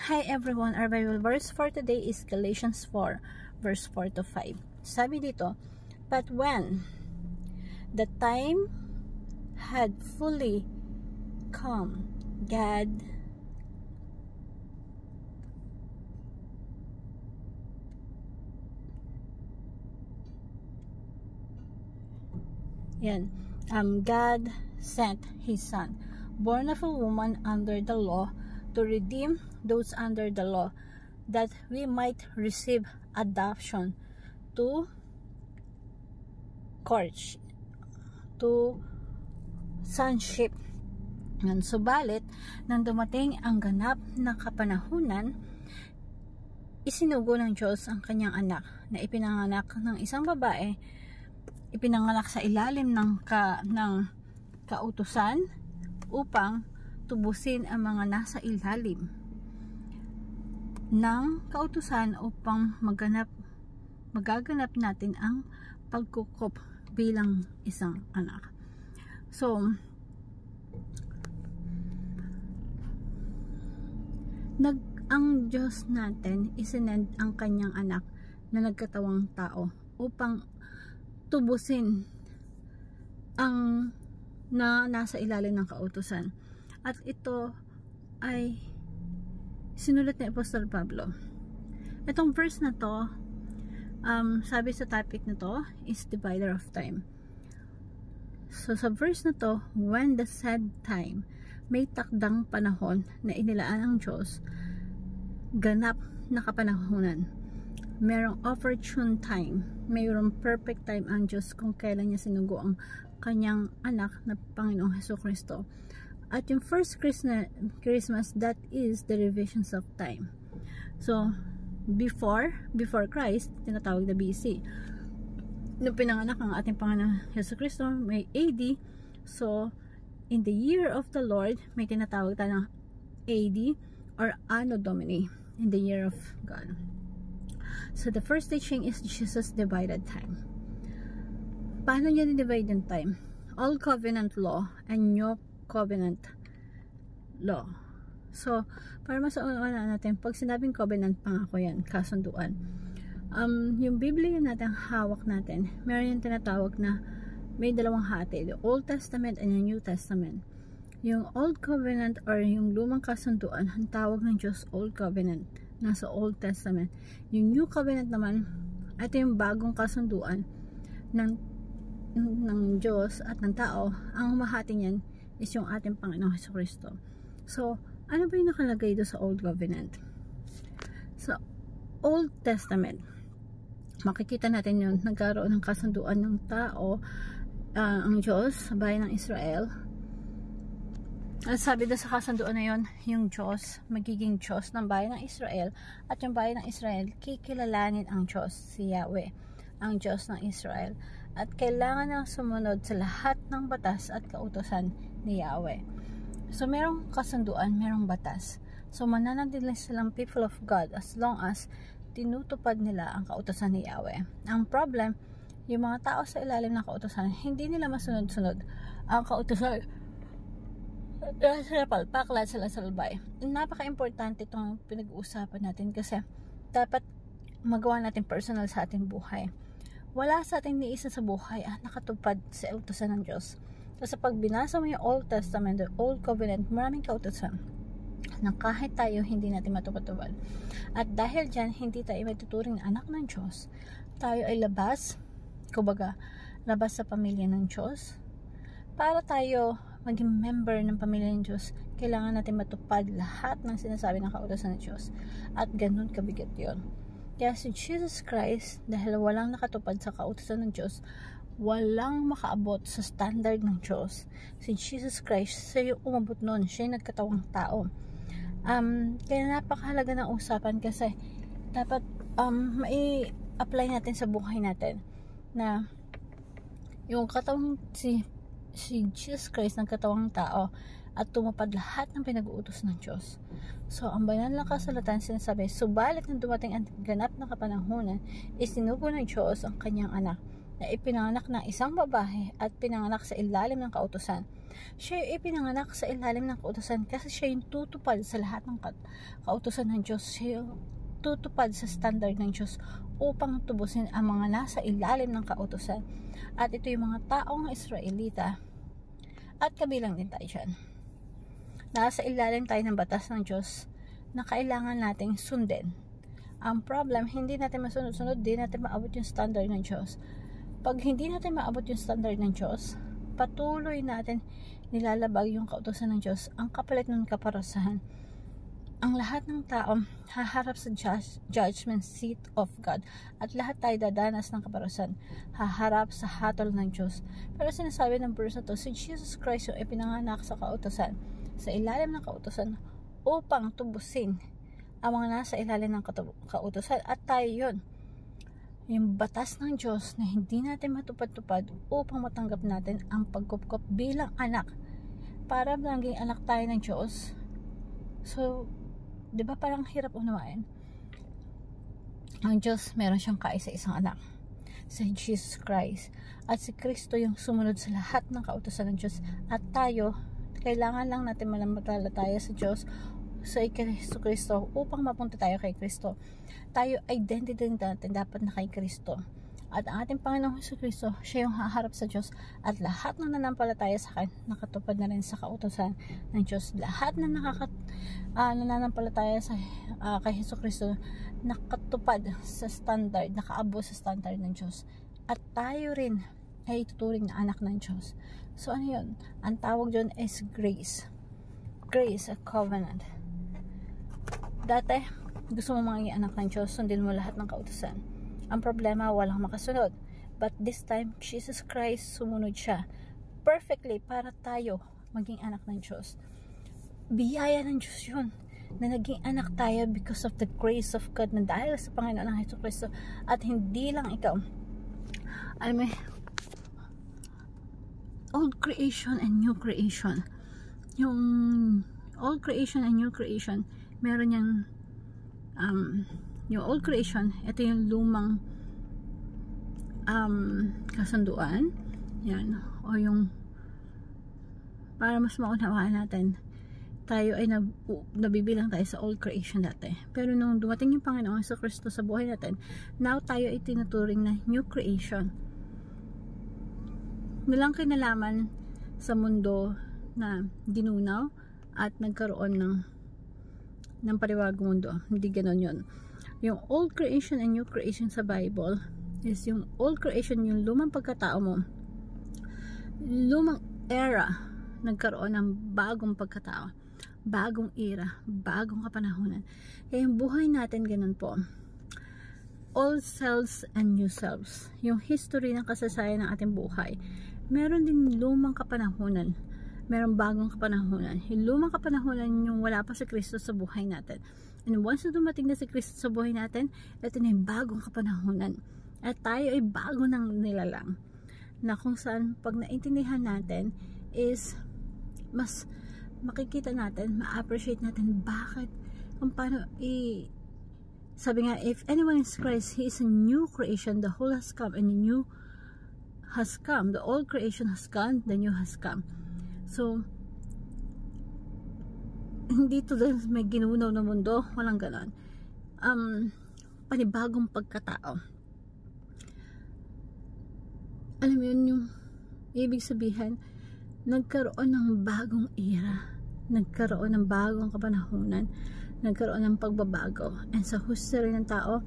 Hi everyone, our Bible verse for today is Galatians 4, verse 4 to 5. Sabi dito, but when the time had fully come, God God sent His Son, born of a woman under the law, to redeem those under the law, that we might receive adoption to courtship, to sonship. Subalit, nang dumating ang ganap na kapanahunan, isinugo ng Diyos ang kanyang anak na ipinanganak ng isang babae, ipinanganak sa ilalim ng kautusan upang tubusin ang mga nasa ilalim ng kautusan upang magaganap natin ang pagkukup bilang isang anak. So, ang Diyos natin isinend ang kanyang anak na nagkatawang tao upang tubusin ang nasa ilalim ng kautusan. At ito ay sinulat ni Apostol Pablo. Itong verse na to, sabi sa topic na to is divider of time. So sa verse na to, when the said time, may takdang panahon na inilaan ng Diyos, ganap na kapanahunan. Merong opportune time, mayroong perfect time ang Diyos kung kailan niya sinugo ang kanyang anak na Panginoong Hesukristo. At yung first Christmas, that is the revisions of time. So, before Christ, tinatawag na BC. Nung pinanganak ang ating Panginoong Hesukristo, may AD. So, in the year of the Lord, may tinatawag tayo ng AD or Anno Domini, in the year of God. So, the first teaching is Jesus divided time. Paano niya divide yung time? Old Covenant Law and New Covenant Law. So, para masaunawaan natin, pag sinabing covenant, pangako yan, kasunduan. Yung Biblia natin, hawak natin, meron yung tinatawag na may dalawang hati, the Old Testament and the New Testament. Yung Old Covenant or yung lumang kasunduan, ang tawag ng Diyos Old Covenant, nasa Old Testament. Yung New Covenant naman, ito yung bagong kasunduan ng Diyos at ng tao. Ang mahati niyan is yung ating Panginoong Hesukristo. So, ano ba yung nakalagay doon sa Old Covenant? Sa Old Testament, makikita natin yun, nagkaroon ng kasunduan ng tao, ang Diyos sa bayan ng Israel. At sabi doon sa kasunduan na yun, yung Diyos, magiging Diyos ng bayan ng Israel, at yung bayan ng Israel, kikilalanin ang Diyos, si Yahweh, ang Diyos ng Israel. At kailangan nang sumunod sa lahat ng batas at kautusan ni Yahweh. So, merong kasunduan, merong batas. So, mananatili silang people of God as long as tinutupad nila ang kautusan ni Yahweh. Ang problem, yung mga tao sa ilalim ng kautusan, hindi nila masunod-sunod ang kautusan. Sila palpak, lahat sila salbay. Napaka-importante itong pinag-uusapan natin kasi dapat magawa natin personal sa ating buhay. Wala sa ating ni isa sa buhay nakatupad sa utusan ng Diyos. Kasi pag binasa mo yung Old Testament, the Old Covenant, maraming kautusan na kahit tayo hindi natin matupad-tupad. At dahil dyan, hindi tayo matuturing na anak ng Diyos. Tayo ay labas sa pamilya ng Diyos. Para tayo maging member ng pamilya ng Diyos, kailangan natin matupad lahat ng sinasabi ng kautusan ng Diyos. At ganun kabigat yun. Kaya si Jesus Christ, dahil walang nakatupad sa kautusan ng Diyos, walang makaabot sa standard ng Diyos. Si Jesus Christ, siya yung umabot nun. Siya yung nagkatawang tao. Kaya napakahalaga ng usapan kasi dapat mai-apply natin sa buhay natin na yung katawang si Jesus Christ ng katawang tao at tumupad lahat ng pinag-uutos ng Diyos. So, ang banal na kasulatan sinasabi, subalit nang dumating ang ganap na kapanahunan, isinugo ng Diyos ang kanyang anak na ipinanganak ng isang babae at pinanganak sa ilalim ng kautusan Siya yung ipinanganak sa ilalim ng kautusan kasi siya yung tutupad sa lahat ng kautusan ng Diyos. Siya yung tutupad sa standard ng Diyos upang tubusin ang mga nasa ilalim ng kautusan. At ito yung mga taong Israelita at kabilang din tayo dyan. Nasa ilalim tayo ng batas ng Diyos na kailangan nating sundin. Ang problem, hindi natin masunod-sunod, hindi natin maabot yung standard ng Diyos. Pag hindi natin maabot yung standard ng Diyos, patuloy natin nilalabag yung kautusan ng Diyos. Ang kapalit ng kaparasahan, ang lahat ng tao haharap sa judgment seat of God, at lahat tayo dadanas ng kaparasan, haharap sa hatol ng Diyos. Pero sinasabi ng verse na to, si Jesus Christ yung ipinanganak sa kautusan, sa ilalim ng kautusan, upang tubusin ang mga nasa ilalim ng kautusan, at tayo yun, yung batas ng Diyos na hindi natin matupad-tupad upang matanggap natin ang pagkupkop bilang anak, para maging anak tayo ng Diyos. So, di ba parang hirap unawain? Ang Diyos, meron siyang kaisa-isang anak, si Jesus Christ, at si Kristo yung sumunod sa lahat ng kautusan ng Diyos, at tayo, kailangan lang natin mananampalataya sa Diyos, sa Kristo, upang mapunta tayo kay Kristo. Tayo, identity natin dapat na kay Kristo, at ang ating Panginoong Kristo, siya yung haharap sa Diyos, at lahat na nanampalataya sa akin, nakatupad na rin sa kautusan ng Diyos. Lahat na nananampalataya sa kay Kristo, nakatupad sa standard, nakaabot sa standard ng Diyos, at tayo rin ay tuturing na anak ng Diyos. So ano yun? Ang tawag dyan is grace. Grace, a covenant. Dati, gusto mo maging anak ng Diyos, sundin mo lahat ng kautusan. Ang problema, walang makasunod. But this time, Jesus Christ, sumunod siya perfectly para tayo maging anak ng Diyos. Biyaya ng Diyos yun, na naging anak tayo because of the grace of God, na dahil sa Panginoon ng Hesus Kristo. At hindi lang ikaw, alam mo, old creation and new creation. Yung old creation and new creation, meron yung old creation, ito yung lumang kasunduan, yan, o yung para mas maunawaan natin, tayo ay nabibilang tayo sa old creation dati. Pero nung dumating yung Panginoon sa Kristo sa buhay natin, now tayo ay tinuturing na new creation. Walang kinalaman sa mundo na dinunaw at nagkaroon ng pariwagong mundo. Hindi ganon yun. Yung old creation and new creation sa Bible is yung old creation, yung lumang pagkatao mo, lumang era, nagkaroon ng bagong pagkatao, bagong era, bagong kapanahunan. Kaya yung buhay natin ganun po, old selves and new selves. Yung history ng kasaysayan ng ating buhay, meron din lumang kapanahunan, meron bagong kapanahunan. Yung lumang kapanahunan yung wala pa si Kristo sa buhay natin. And once na dumating na si Kristo sa buhay natin, ito na yung bagong kapanahunan. At tayo ay bago ng nilalang. Na kung saan, pag naintindihan natin, is mas makikita natin, ma-appreciate natin bakit, kung paano sabi nga, if anyone is Christ, he is a new creation. The whole has come and the new has come. The old creation has gone, the new has come. So, hindi to may ginunaw na mundo, walang ganon. Panibagong pagkatao. Alam mo yun, yung ibig sabihin, nagkaroon ng bagong era, nagkaroon ng bagong kapanahunan, nagkaroon ng pagbabago. And sa history ng tao,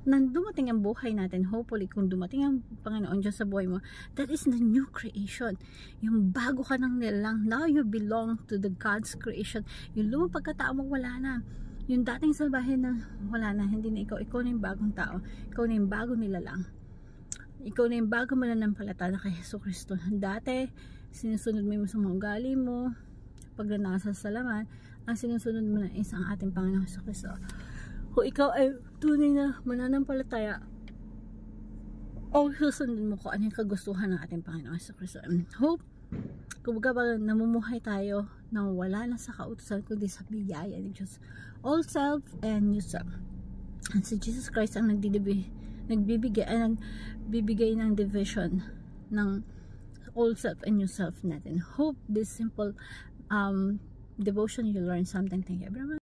nang dumating ang buhay natin, hopefully kung dumating ang Panginoon dyan sa buhay mo, that is the new creation. Yung bago ka ng nilalang, now you belong to the God's creation. Yung lumang pagkatao mo, wala na. Yung dating salbahin na wala na, hindi na ikaw. Ikaw na yung bagong tao, ikaw na yung bagong nilalang, ikaw na yung bagong mananampalataya kay Hesus Kristo. Dati sinusunod mo yung mga ugali mo, pagnanasa sa laman, ang sinusunod mo na isang ating Panginoon Hesus Kristo. Kung ikaw ay tunay na mananampalataya, o susundin mo kung ano yung kagustuhan ng ating Panginoon Hesus Kristo. And hope, kung baga namumuhay tayo na wala na sa kautusan kundi sa biyaya ng Diyos. Old self and new self. And si Jesus Christ ang nagbibigay ng division ng old self and new self natin. Hope this simple devotion you learn something. Thank you everyone.